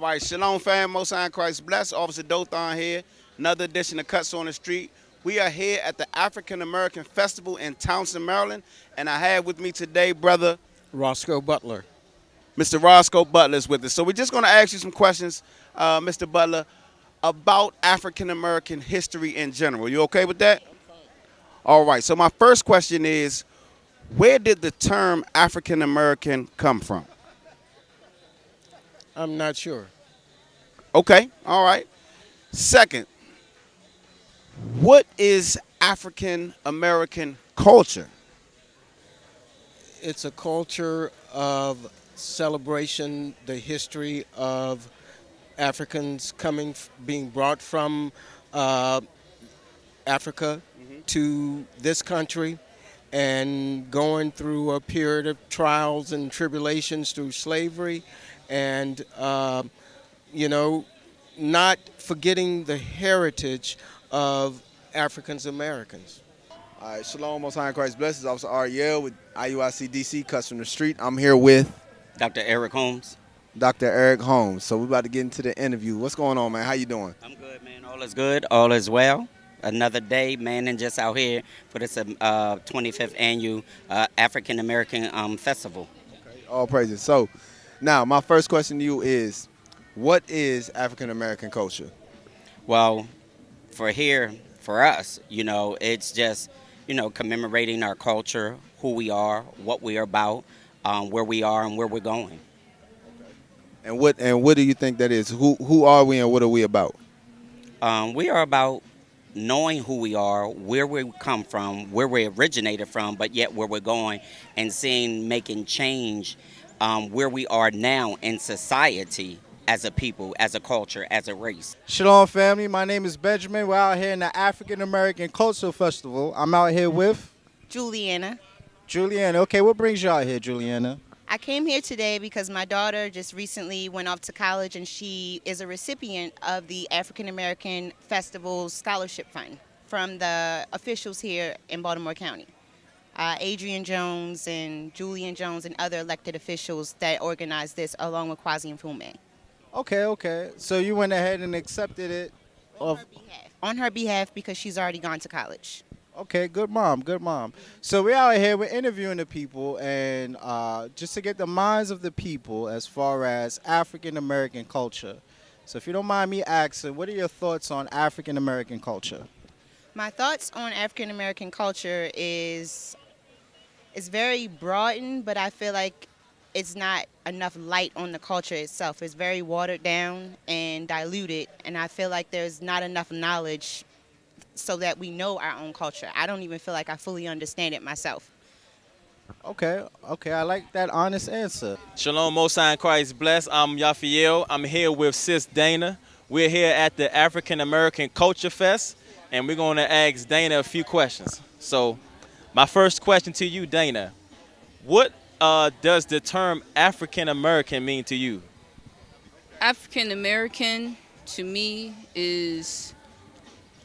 right, Shalom fam, Most High in Christ bless. Officer Dothan here. Another edition of Cuts on the Street. We are here at the African American Festival in Townsend, Maryland, and I have with me today, brother Roscoe Butler. Mr. Roscoe Butler is with us. So we're just going to ask you some questions, Mr. Butler, about African American history in general. You okay with that? All right. So my first question is, where did the term African American come from? I'm not sure. Okay. All right. Second, what is African American culture? It's a culture of celebration, the history of Africans being brought from Africa to this country and going through a period of trials and tribulations through slavery and, not forgetting the heritage of Africans Americans. All right, Shalom, Most High in Christ blesses. Officer Ariel with IUIC DC, Cuts from the Street. I'm here with Dr. Eric Holmes. Dr. Eric Holmes. So we're about to get into the interview. What's going on, man? How you doing? I'm good, man. All is good. All is well. Another day, man, and just out here for this 25th annual African American Festival. All praises. So now my first question to you is, what is African American culture? Well, for us, it's just, commemorating our culture, who we are, what we are about, where we are, and where we're going. And what do you think that is? Who are we and what are we about? We are about knowing who we are, where we come from, where we originated from, but yet where we're going, and making change where we are now in society as a people, as a culture, as a race. Shalom, family. My name is Benjamin. We're out here in the African American Cultural Festival. I'm out here with Juliana. Juliana. Okay, what brings you out here, Juliana? I came here today because my daughter just recently went off to college and she is a recipient of the African American Festival Scholarship Fund from the officials here in Baltimore County. Adrian Jones and Julian Jones and other elected officials that organized this along with Kwasi Mfume. Okay. So you went ahead and accepted it. On her behalf because she's already gone to college. Okay, good mom. So we're out here, we're interviewing the people, and just to get the minds of the people as far as African American culture. So if you don't mind me asking, what are your thoughts on African American culture? My thoughts on African American culture is very broadened, but I feel like it's not enough light on the culture itself. It's very watered down and diluted, and I feel like there's not enough knowledge so that we know our own culture. I don't even feel like I fully understand it myself. Okay, I like that honest answer. Shalom, Most High in Christ bless. I'm Yafiel. I'm here with Sis Dana. We're here at the African American Culture Fest, and we're going to ask Dana a few questions. So my first question to you, Dana, what does the term African American mean to you? African American to me is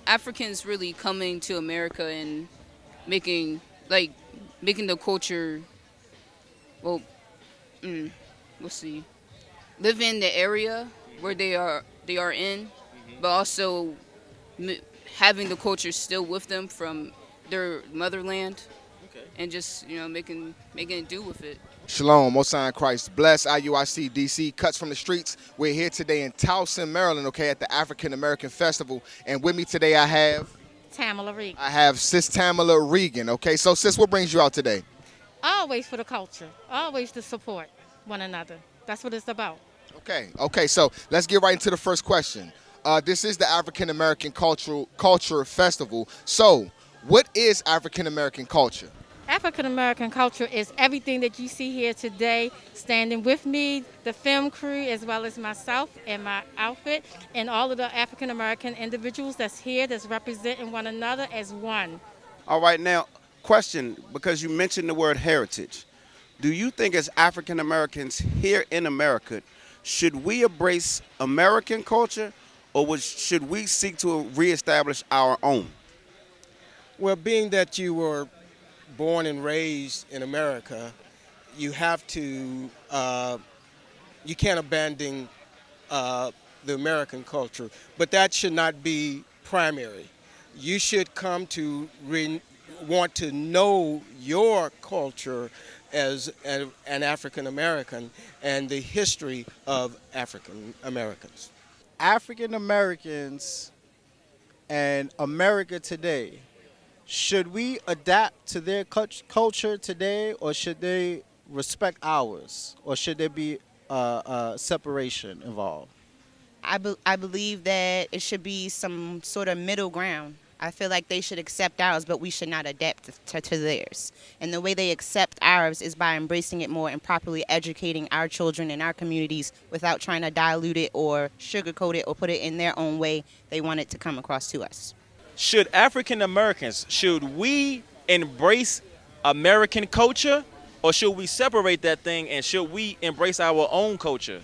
Africans really coming to America and making the culture, live in the area where they are in, but also having the culture still with them from their motherland, and just making it do with it. Shalom, Most High in Christ bless. IUIC DC, Cuts from the Streets. We're here today in Towson, Maryland, at the African American Festival. And with me today I have Tamala Regan. I have Sis Tamala Regan. Okay, so sis, what brings you out today? Always for the culture. Always to support one another. That's what it's about. Okay, so let's get right into the first question. This is the African American Culture Festival. So, what is African American culture? African American culture is everything that you see here today, standing with me, the film crew, as well as myself and my outfit, and all of the African American individuals that's here that's representing one another as one. All right, now, question, because you mentioned the word heritage. Do you think as African Americans here in America, should we embrace American culture or should we seek to reestablish our own? Well, being that you were born and raised in America, you have to, you can't abandon the American culture, but that should not be primary. You should come to want to know your culture as an African American and the history of African Americans. African Americans and America today, should we adapt to their culture today, or should they respect ours, or should there be separation involved? I believe that it should be some sort of middle ground. I feel like they should accept ours, but we should not adapt to theirs. And the way they accept ours is by embracing it more and properly educating our children in our communities without trying to dilute it or sugarcoat it or put it in their own way they want it to come across to us. Should African Americans, should we embrace American culture, or should we separate that thing and should we embrace our own culture?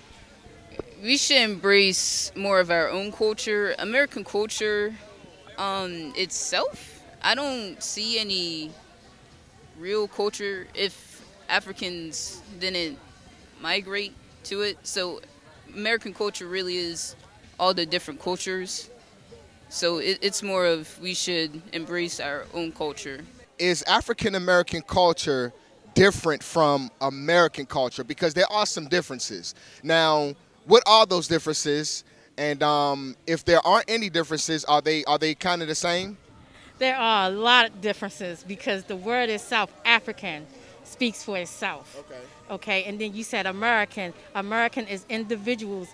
We should embrace more of our own culture. American culture itself, I don't see any real culture if Africans didn't migrate to it. So American culture really is all the different cultures. So it's more of we should embrace our own culture. Is African American culture different from American culture? Because there are some differences. Now, what are those differences? And if there aren't any differences, are they kind of the same? There are a lot of differences because the word itself, African, speaks for itself. Okay, and then you said American. American is individuals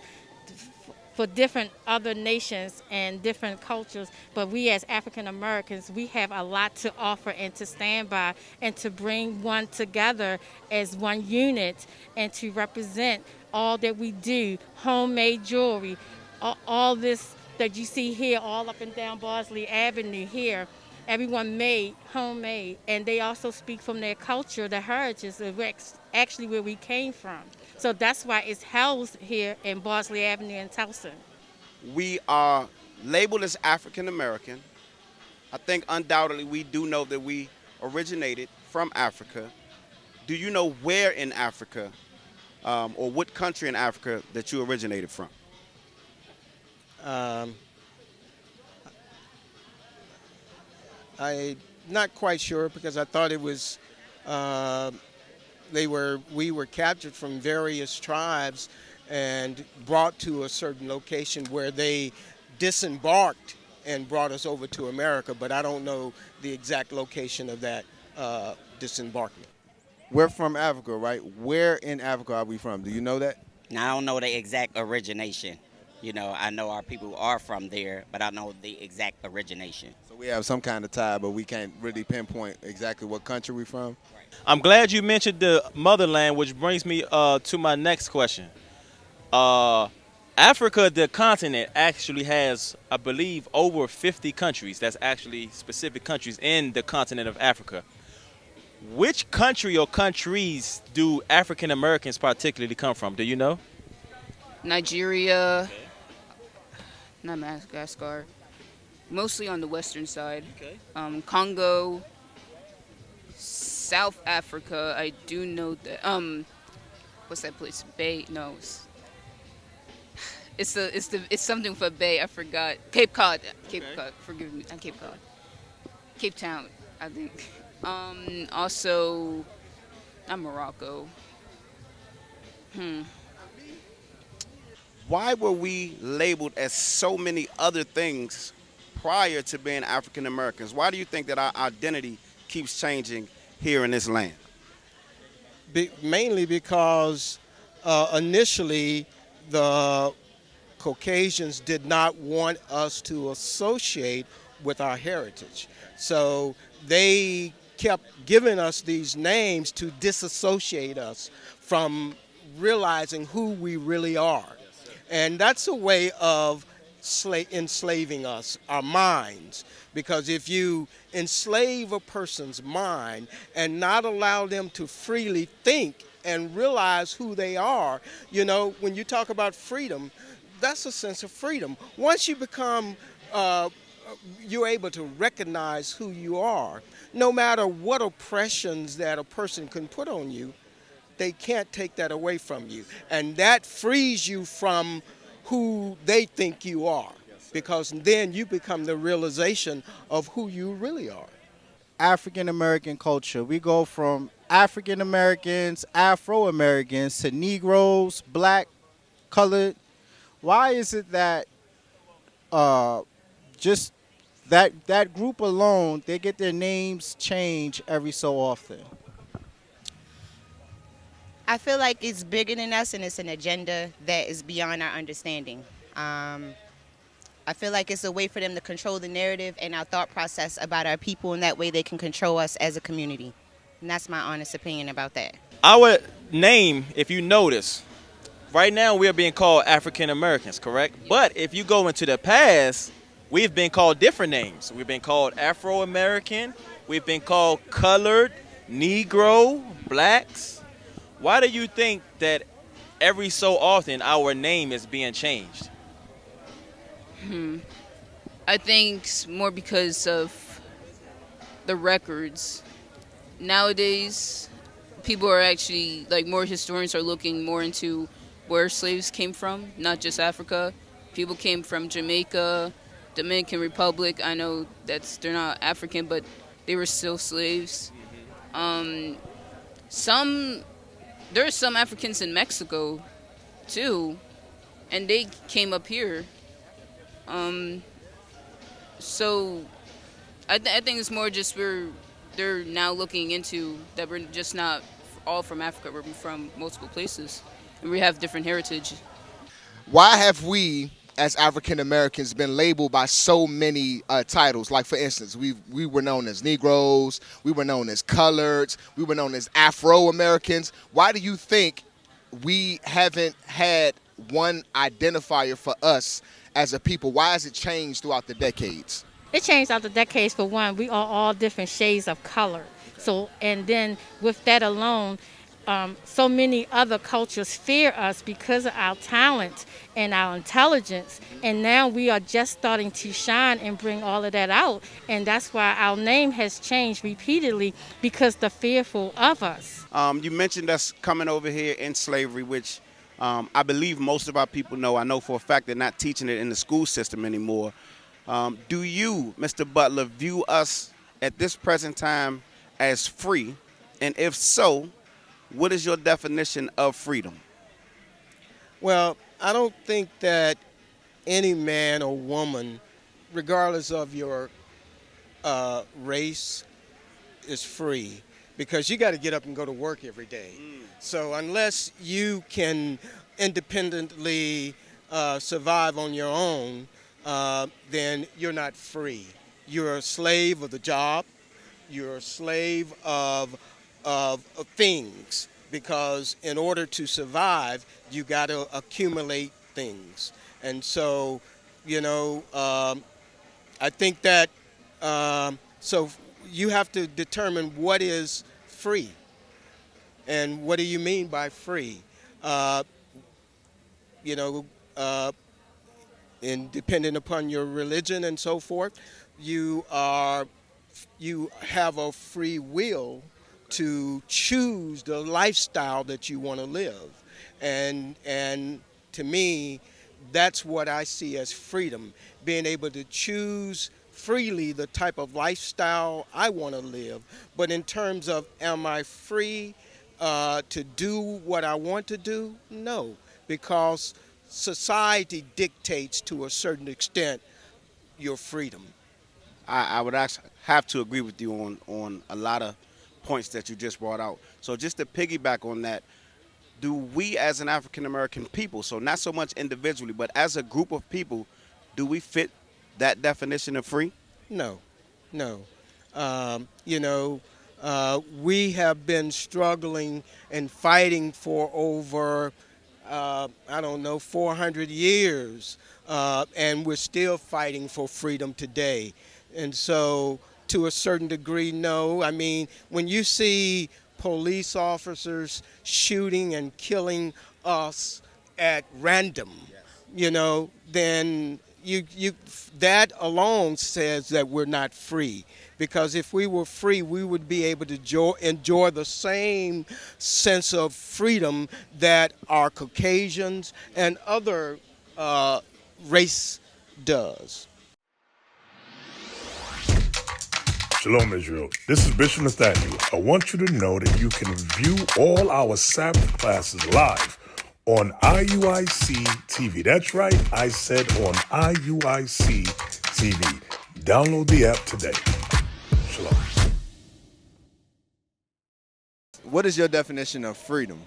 for different other nations and different cultures, but we as African Americans, we have a lot to offer and to stand by and to bring one together as one unit and to represent all that we do, homemade jewelry, all this that you see here all up and down Bardsley Avenue here, everyone made, homemade, and they also speak from their culture, their heritage, actually where we came from. So that's why it's housed here in Bardsley Avenue in Towson. We are labeled as African American. I think undoubtedly we do know that we originated from Africa. Do you know where in Africa, or what country in Africa that you originated from? I'm not quite sure because I thought it was we were captured from various tribes and brought to a certain location where they disembarked and brought us over to America, but I don't know the exact location of that disembarkment. We're from Africa, right? Where in Africa are we from? Do you know that? Now, I don't know the exact origination. You know, I know our people are from there, but I know the exact origination. So we have some kind of tie, but we can't really pinpoint exactly what country we're from. I'm glad you mentioned the motherland, which brings me to my next question. Africa, the continent, actually has, I believe, over 50 countries. That's actually specific countries in the continent of Africa. Which country or countries do African Americans particularly come from? Do you know? Nigeria, not Madagascar, mostly on the western side. Congo, South Africa. I do know that. What's that place? Bay? No. It's something for Bay. I forgot. Cape Cod. Cape Cod. Forgive me. Not Cape Cod. Cape Town, I think. Also, not Morocco. Why were we labeled as so many other things prior to being African Americans? Why do you think that our identity keeps changing here in this land? Mainly because initially the Caucasians did not want us to associate with our heritage. So they kept giving us these names to disassociate us from realizing who we really are. And that's a way of enslaving us, our minds. Because if you enslave a person's mind and not allow them to freely think and realize who they are, you know, when you talk about freedom, that's a sense of freedom. Once you become, you're able to recognize who you are, no matter what oppressions that a person can put on you, they can't take that away from you. And that frees you from who they think you are, because then you become the realization of who you really are. African American culture. We go from African Americans, Afro Americans to Negroes, black, colored. Why is it that uh, just that group alone, they get their names changed every so often? I feel like it's bigger than us and it's an agenda that is beyond our understanding. I feel like it's a way for them to control the narrative and our thought process about our people, and that way they can control us as a community. And that's my honest opinion about that. Our name, if you notice, right now we are being called African Americans, correct? But if you go into the past, we've been called different names. We've been called Afro American, we've been called colored, Negro, blacks. Why do you think that every so often our name is being changed? I think it's more because of the records. Nowadays, people are actually, like, more historians are looking more into where slaves came from, not just Africa. People came from Jamaica, Dominican Republic. I know they're not African, but they were still slaves. There's some Africans in Mexico too, and they came up here. So I think it's more just they're now looking into that we're just not all from Africa. We're from multiple places, and we have different heritage. Why have we, as African Americans, been labeled by so many titles? Like, for instance, we were known as Negroes, we were known as Coloreds, we were known as Afro Americans. Why do you think we haven't had one identifier for us as a people? Why has it changed throughout the decades? It changed out the decades. For one, we are all different shades of color. So, and then with that alone, so many other cultures fear us because of our talent and our intelligence. And now we are just starting to shine and bring all of that out. And that's why our name has changed repeatedly, because they're fearful of us. You mentioned us coming over here in slavery, which I believe most of our people know. I know for a fact they're not teaching it in the school system anymore. Do you, Mr. Butler, view us at this present time as free? And if so, what is your definition of freedom? Well, I don't think that any man or woman, regardless of your race, is free, because you got to get up and go to work every day. So unless you can independently survive on your own, then you're not free. You're a slave of the job. You're a slave of things, because in order to survive, you got to accumulate things. And so, I think that so you have to determine what is free, and what do you mean by free. And depending upon your religion and so forth, you have a free will to choose the lifestyle that you want to live. And to me, that's what I see as freedom, being able to choose freely the type of lifestyle I want to live. But in terms of, am I free to do what I want to do? No, because society dictates to a certain extent your freedom. I would actually have to agree with you on a lot of points that you just brought out. So just to piggyback on that, do we as an African American people, so not so much individually, but as a group of people, do we fit that definition of free? No. We have been struggling and fighting for over 400 years, and we're still fighting for freedom today. And so, to a certain degree, no. I mean, when you see police officers shooting and killing us at random, then you that alone says that we're not free. Because if we were free, we would be able to enjoy the same sense of freedom that our Caucasians and other race does. Shalom, Israel. This is Bishop Nathaniel. I want you to know that you can view all our Sabbath classes live on IUIC TV. That's right, I said on IUIC TV. Download the app today. Shalom. What is your definition of freedom?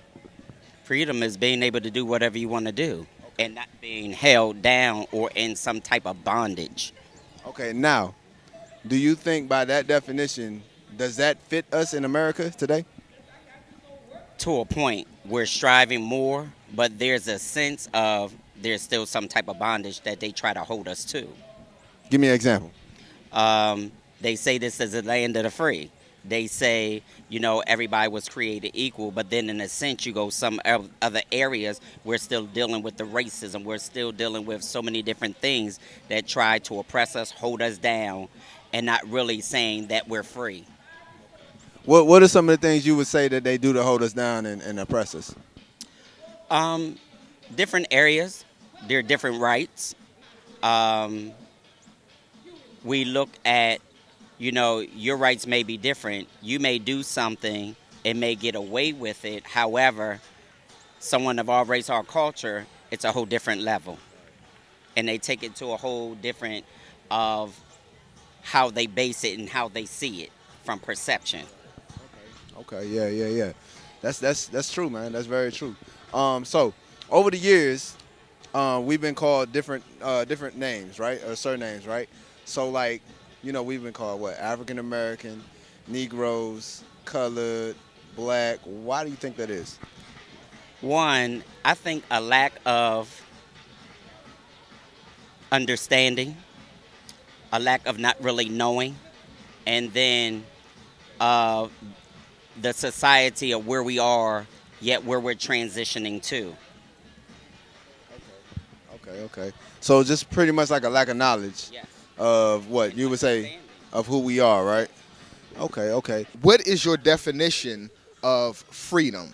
Freedom is being able to do whatever you want to do and not being held down or in some type of bondage. Okay, now, do you think by that definition, does that fit us in America today? To a point, we're striving more, but there's a sense of there's still some type of bondage that they try to hold us to. Give me an example. They say this is the land of the free. They say, everybody was created equal, but then in a sense, you go some other areas, we're still dealing with the racism. We're still dealing with so many different things that try to oppress us, hold us down, and not really saying that we're free. What are some of the things you would say that they do to hold us down and oppress us? Different areas, there are different rights. We look at, your rights may be different. You may do something and may get away with it. However, someone of our race, our culture, it's a whole different level. And they take it to a whole different of how they base it and how they see it from perception. Okay, yeah. That's true, man. That's very true. So over the years, we've been called different names, right? Or surnames, right? So we've been called what? African American, Negroes, colored, black. Why do you think that is? One, I think a lack of understanding, a lack of not really knowing, and then the society of where we are, yet where we're transitioning to. Okay. So just pretty much like a lack of knowledge of what you would say of who we are, right? Okay. What is your definition of freedom?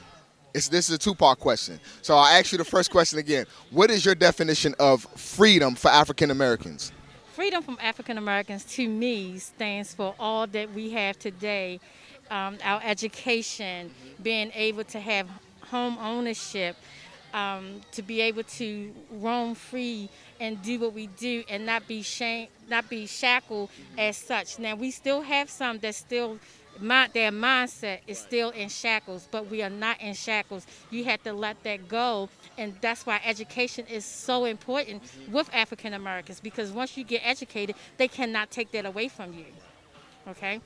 This is a two-part question. So I'll ask you the first question again. What is your definition of freedom for African Americans? Freedom from African Americans, to me, stands for all that we have today. Our education, being able to have home ownership, to be able to roam free and do what we do and not be shackled as such. Now, we still have some that still, their mindset is still in shackles, but we are not in shackles. You have to let that go, and that's why education is so important with African Americans, because once you get educated, they cannot take that away from you, okay?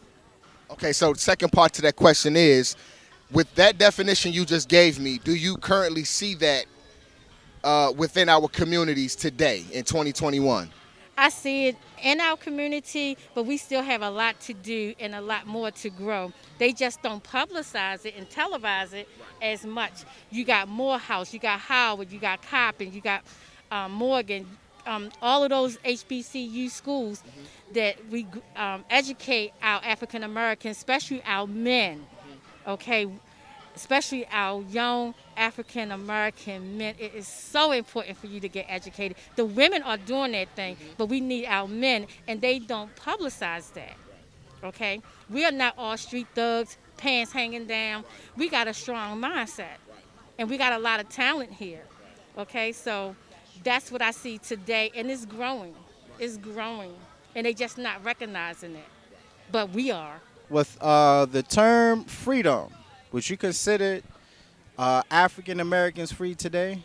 Okay, so the second part to that question is, with that definition you just gave me, do you currently see that within our communities today in 2021? I see it in our community, but we still have a lot to do and a lot more to grow. They just don't publicize it and televise it as much. You got Morehouse, you got Howard, you got Coppin, you got Morgan, all of those HBCU schools that we educate our African Americans, especially our men, okay? Especially our young African American men. It is so important for you to get educated. The women are doing their thing, but we need our men, and they don't publicize that, okay? We are not all street thugs, pants hanging down. We got a strong mindset, and we got a lot of talent here, okay? So that's what I see today, and it's growing. It's growing, and they just not recognizing it, but we are. With the term freedom, would you consider African Americans free today?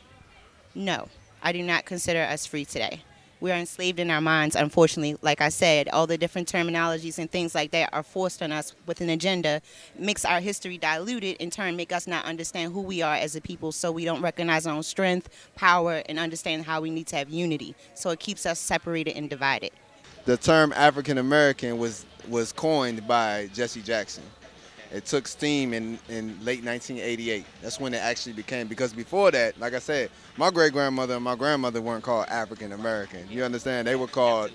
No, I do not consider us free today. We are enslaved in our minds, unfortunately. Like I said, all the different terminologies and things like that are forced on us with an agenda, makes our history diluted, in turn make us not understand who we are as a people, so we don't recognize our own strength, power, and understand how we need to have unity. So it keeps us separated and divided. The term African American was coined by Jesse Jackson. It took steam in late 1988. That's when it actually became, because before that, like I said, my great-grandmother and my grandmother weren't called African American. You understand? They were called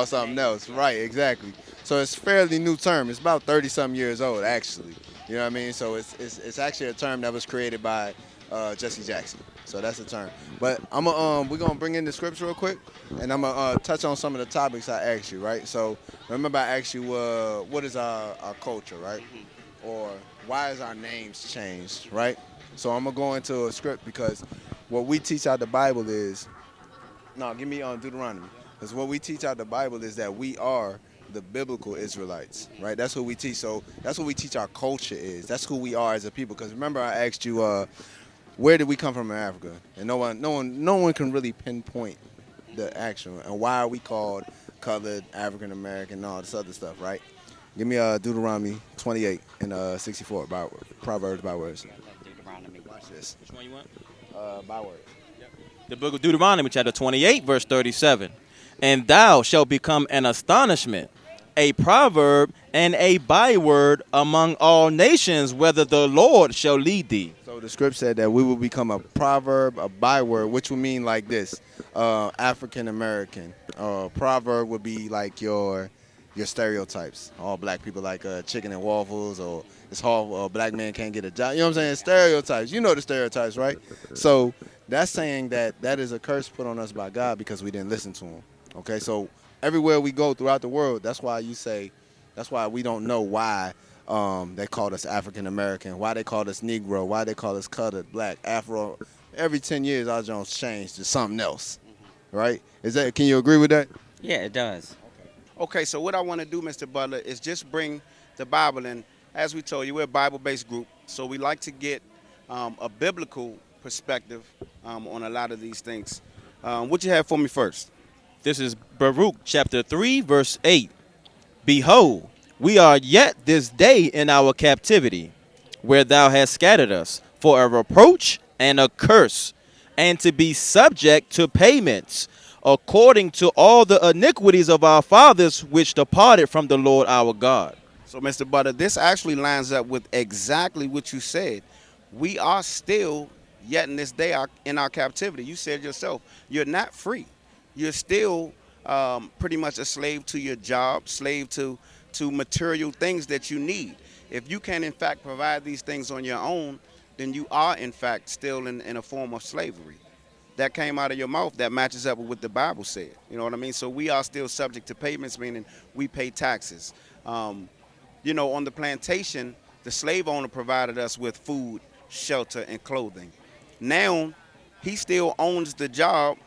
something else. Right, exactly. So it's a fairly new term. It's about 30-something years old, actually. You know what I mean? So it's actually a term that was created by Jesse Jackson. So that's the term. But we're gonna bring in the scripture real quick, and I'm gonna touch on some of the topics I asked you, right? So remember I asked you, what is our culture, right? Or why is our names changed, right? So I'm gonna go into a script because what we teach out the Bible is, no, give me on Deuteronomy, because what we teach out the Bible is that we are the biblical Israelites, right? That's what we teach. So that's what we teach our culture is. That's who we are as a people. Because remember I asked you, where did we come from in Africa? And no one can really pinpoint the actual and why are we called colored, African American, and all this other stuff, right? Give me Deuteronomy 28 and 64 Proverbs by words. Deuteronomy. Watch this. Which one you want? By words. The book of Deuteronomy, chapter 28, verse 37. And thou shalt become an astonishment, a proverb, and a byword among all nations, whether the Lord shall lead thee. So the script said that we will become a proverb, a byword, which would mean like this: African American. Proverb would be like your stereotypes. All black people like chicken and waffles, or it's hard, black man can't get a job. You know what I'm saying? Stereotypes. You know the stereotypes, right? So that's saying that is a curse put on us by God because we didn't listen to him. Okay, so everywhere we go throughout the world, that's why we don't know why they called us African American, why they called us Negro, why they call us colored, black, Afro. Every 10 years, our Jones changed to something else, right? Can you agree with that? Yeah, it does. Okay, so what I want to do, Mr. Butler, is just bring the Bible in. As we told you, we're a Bible-based group, so we like to get a biblical perspective on a lot of these things. What you have for me first? This is Baruch chapter 3, verse 8. Behold, we are yet this day in our captivity, where thou hast scattered us, for a reproach and a curse, and to be subject to payments, according to all the iniquities of our fathers which departed from the Lord our God. So, Mr. Butler, this actually lines up with exactly what you said. We are still, yet in this day, in our captivity. You said yourself, you're not free. You're still pretty much a slave to your job, slave to material things that you need. If you can, in fact, provide these things on your own, then you are, in fact, still in a form of slavery. That came out of your mouth. That matches up with what the Bible said. You know what I mean? So we are still subject to payments, meaning we pay taxes. On the plantation, the slave owner provided us with food, shelter, and clothing. Now, he still owns the job.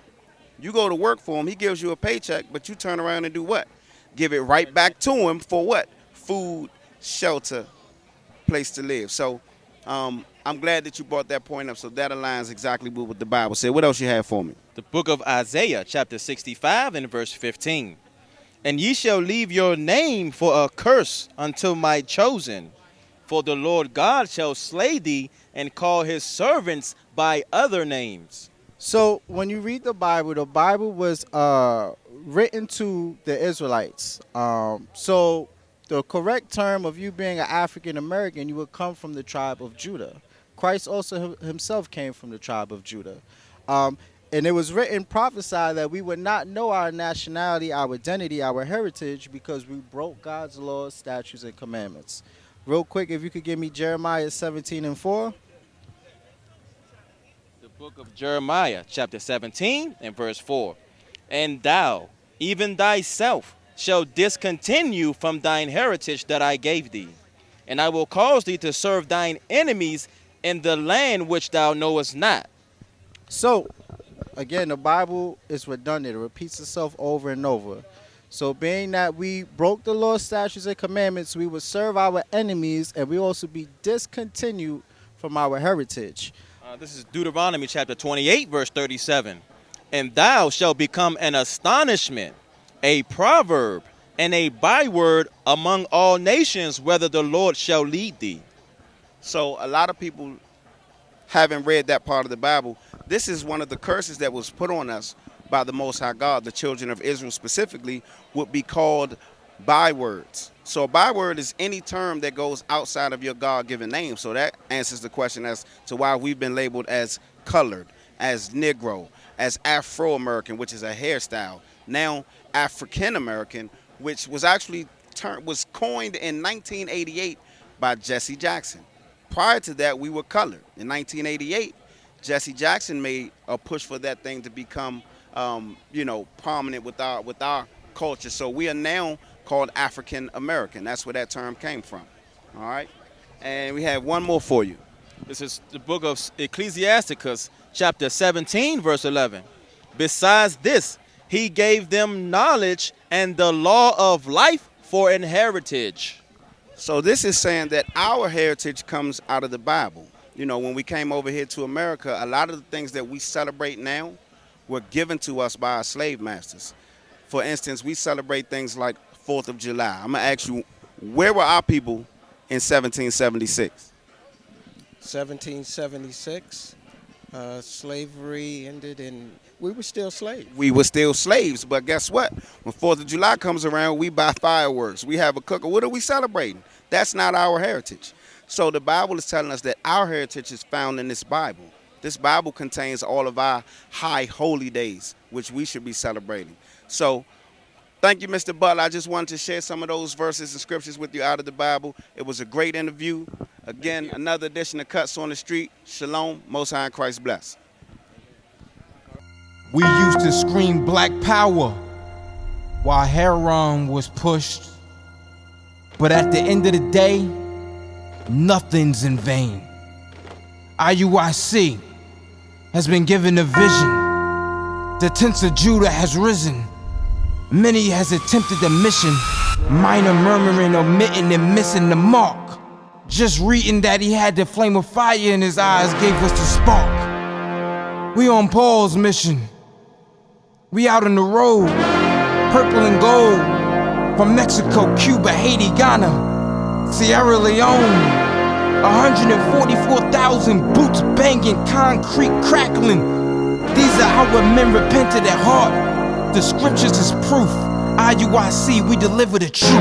You go to work for him, he gives you a paycheck, but you turn around and do what? Give it right back to him for what? Food, shelter, place to live. So I'm glad that you brought that point up. So that aligns exactly with what the Bible said. What else you have for me? The book of Isaiah, chapter 65, and verse 15. And ye shall leave your name for a curse unto my chosen, for the Lord God shall slay thee and call his servants by other names. So when you read the Bible was written to the Israelites. So the correct term of you being an African American, you would come from the tribe of Judah. Christ also himself came from the tribe of Judah. And it was written, prophesied that we would not know our nationality, our identity, our heritage, because we broke God's laws, statutes, and commandments. Real quick, if you could give me Jeremiah 17 and 4. The book of Jeremiah, chapter 17, and verse 4. And thou, even thyself, shall discontinue from thine heritage that I gave thee. And I will cause thee to serve thine enemies in the land which thou knowest not. So, again, the Bible is redundant. It repeats itself over and over. So being that we broke the law, statutes, and commandments, we would serve our enemies, and we also be discontinued from our heritage. This is Deuteronomy chapter 28, verse 37. And thou shalt become an astonishment, a proverb, and a byword among all nations, whether the Lord shall lead thee. So a lot of people haven't read that part of the Bible. This is one of the curses that was put on us by the Most High God. The children of Israel specifically would be called bywords. So a byword is any term that goes outside of your God-given name. So that answers the question as to why we've been labeled as colored, as Negro, as Afro-American, which is a hairstyle. Now African-American, which was actually was coined in 1988 by Jesse Jackson. Prior to that, we were colored. In 1988, Jesse Jackson made a push for that thing to become, prominent with our culture. So we are now called African American. That's where that term came from. All right, and we have one more for you. This is the book of Ecclesiasticus, chapter 17, verse 11. Besides this, he gave them knowledge and the law of life for an heritage. So this is saying that our heritage comes out of the Bible. When we came over here to America, a lot of the things that we celebrate now were given to us by our slave masters. For instance, we celebrate things like 4th of July. I'm going to ask you, where were our people in 1776? 1776, slavery ended and we were still slaves. We were still slaves, but guess what? When 4th of July comes around, we buy fireworks. We have a cooker. What are we celebrating? That's not our heritage. So the Bible is telling us that our heritage is found in this Bible. This Bible contains all of our high holy days, which we should be celebrating. So thank you, Mr. Butler. I just wanted to share some of those verses and scriptures with you out of the Bible. It was a great interview. Again, another edition of Cuts on the Street. Shalom. Most High in Christ bless. We used to scream black power while heroin was pushed. But at the end of the day, nothing's in vain. IUIC has been given a vision. The tents of Judah has risen. Many has attempted the mission. Minor murmuring, omitting, and missing the mark. Just reading that he had the flame of fire in his eyes gave us the spark. We on Paul's mission. We out on the road, purple and gold. From Mexico, Cuba, Haiti, Ghana, Sierra Leone. 144,000 boots banging, concrete crackling. These are our men repented at heart. The scriptures is proof. IUIC, we deliver the truth.